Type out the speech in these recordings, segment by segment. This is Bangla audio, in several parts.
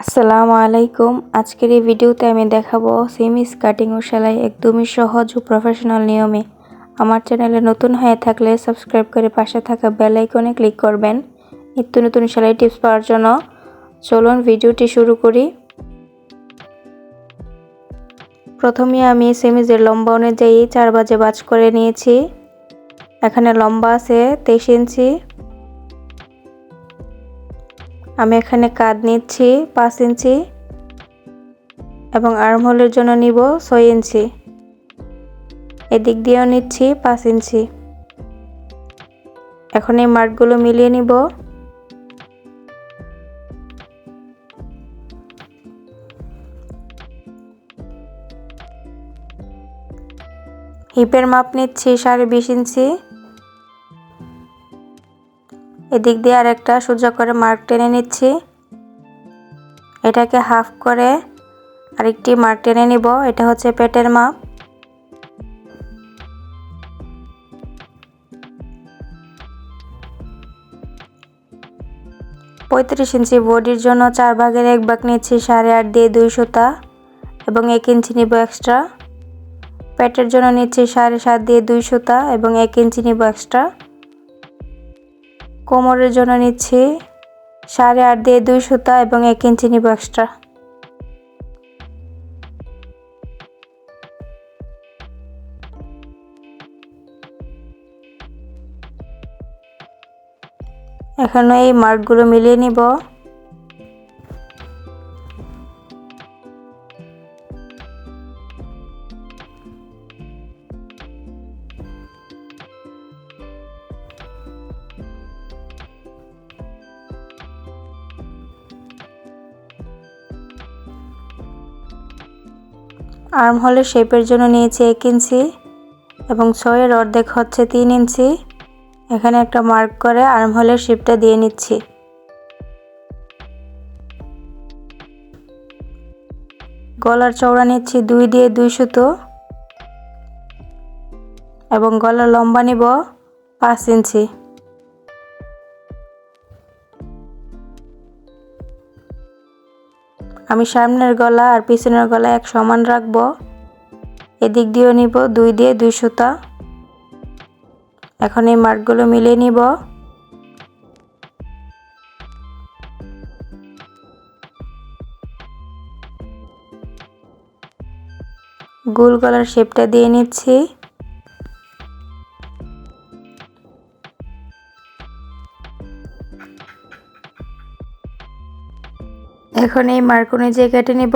আসসালামু আলাইকুম। আজকের এই ভিডিওতে আমি দেখাবো সেমিস কাটিং ও সেলাই একদমই সহজ ও প্রফেশনাল নিয়মে। আমার চ্যানেলে নতুন হয়ে থাকলে সাবস্ক্রাইব করে পাশে থাকা বেল আইকনে ক্লিক করবেন নিত্য নতুন সেলাই টিপস পাওয়ার জন্য। চলুন ভিডিওটি শুরু করি। প্রথমে আমি সেমিসের লম্বা অনুযায়ী 4 ভাঁজে ভাঁজ করে নিয়েছি। এখানে লম্বা আছে 23 ইঞ্চি। আমি এখানে কাঁধ নিচ্ছি 5 ইঞ্চি এবং আর্মহোলের জন্য নিব 6 ইঞ্চি। এদিক দিয়েও নিচ্ছি 5 ইঞ্চি। এখন এই মার্কগুলো মিলিয়ে নিব। হিপের মাপ নিচ্ছি 20.5 ইঞ্চি। এদিক দিয়ে আরেকটা সোজা করে মার্ক টেনে নিচ্ছি। এটাকে হাফ করে আরেকটি মার্ক টেনে নিব। এটা হচ্ছে পেটের মাপ। পঁয়ত্রিশ ইঞ্চি বডির জন্য 4 ভাগের 1 ভাগ নিচ্ছি 8.5 দিয়ে 2 সুতা এবং 1 ইঞ্চি নিব এক্সট্রা। পেটের জন্য নিচ্ছি 7.5 দিয়ে 2 সুতা এবং 1 ইঞ্চি নিব এক্সট্রা। কোমরের জন্য নিচ্ছি 8.5 দিয়ে 2 সুতা এবং 1 ইঞ্চি নিব এক্সট্রা। এখন এই মার্কগুলো মিলিয়ে নিব। আর্মহোলের শেপের জন্য নিয়েছি 1 ইঞ্চি এবং 6 এর অর্ধেক হচ্ছে 3 ইঞ্চি। এখানে একটা মার্ক করে আর্মহোলের শেপটা দিয়ে নিচ্ছি। গলার চওড়া নিচ্ছি 2 দিয়ে 2 সুতো এবং গলার লম্বা নিব 5 ইঞ্চি। আমি সামনের গলা আর পিছনের গলা এক সমান রাখবো। এদিক দিয়েও নিব 2 দিয়ে 2 সুতা। এখন এই মার্কগুলো মিলিয়ে নিব। গোল গলার শেপটা দিয়ে নিচ্ছি। এখন এই মার্ক অনুযায়ী কেটে নিব।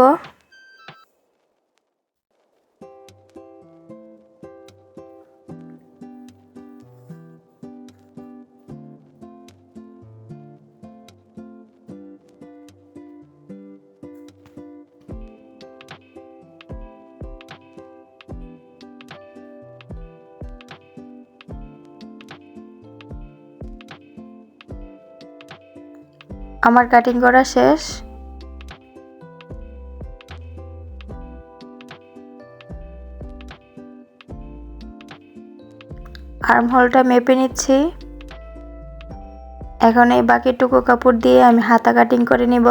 আমার কাটিং করা শেষ। আর্মহোলটা মেপে নিচ্ছি। এখন এই বাকিটুকু কাপড় দিয়ে আমি হাতা কাটিং করে নিব।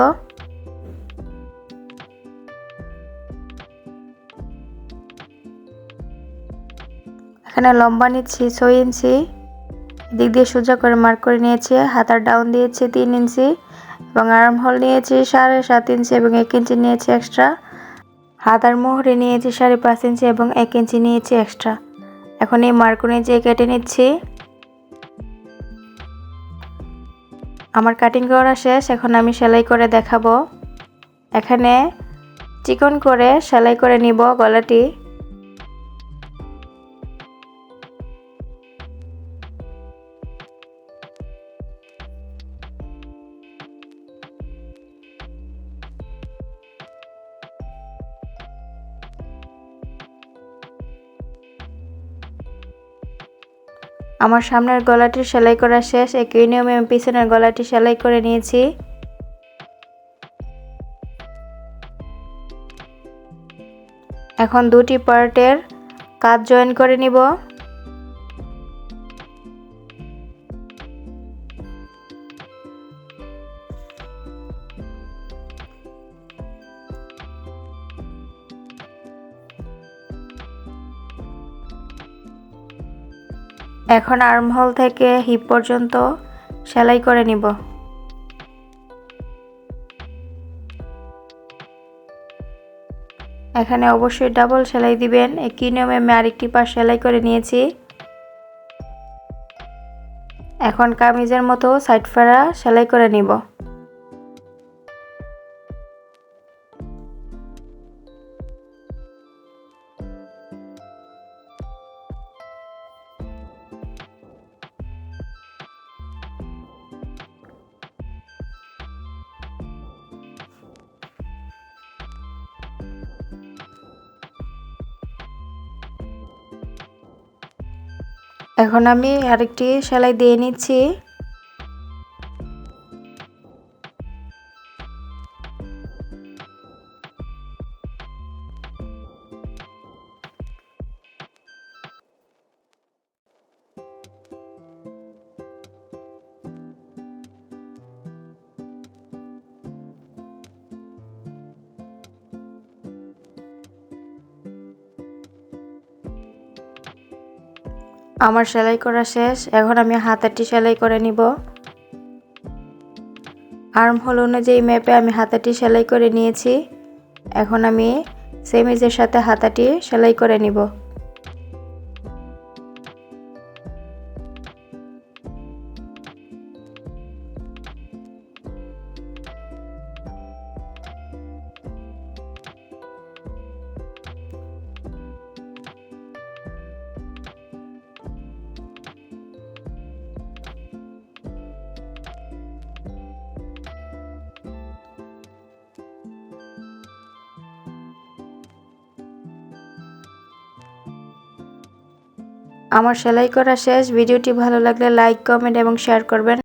এখানে লম্বা নিচ্ছি 6 ইঞ্চি। দিক দিয়ে সোজা করে মার্ক করে নিয়েছি। হাতার ডাউন দিয়েছি 3 ইঞ্চি এবং আর্মহোল নিয়েছি 7.5 ইঞ্চি এবং 1 ইঞ্চি নিয়েছি এক্সট্রা। হাতার মোহরে নিয়েছি 5.5 ইঞ্চি এবং 1 ইঞ্চি নিয়েছি এক্সট্রা। এখন এই মার্ক অনুযায়ী কেটে নিচ্ছি। আমার কাটিং করা শেষ। এখন আমি সেলাই করে দেখাবো। এখানে চিকন করে সেলাই করে নিব গলাটি। আমার সামনের গলাটি সেলাই করা শেষ। একই নিয়মে আমি পিছনের গলাটি সেলাই করে নিয়েছি। এখন দুটি পার্টের কাঁধ জয়েন করে নিব। এখন আর্মহোল থেকে হিপ পর্যন্ত সেলাই করে নিব। এখানে অবশ্যই ডাবল সেলাই দিবেন। একই নিয়মে আমি আরেকটি পাশ সেলাই করে নিয়েছি। এখন কামিজের মতো সাইড ফাড়া সেলাই করে নিব। এখন আমি আরেকটি সেলাই দিয়ে নিচ্ছি। আমার সেলাই করা শেষ। এখন আমি হাতাটি সেলাই করে নিব। আর্মহোল অনুযায়ী মেপে আমি হাতাটি সেলাই করে নিয়েছি। এখন আমি সেমিজের সাথে হাতাটি সেলাই করে নিব। আমার সেলাই করা শেষ। ভিডিওটি ভালো লাগলে লাইক, কমেন্ট এবং শেয়ার করবেন।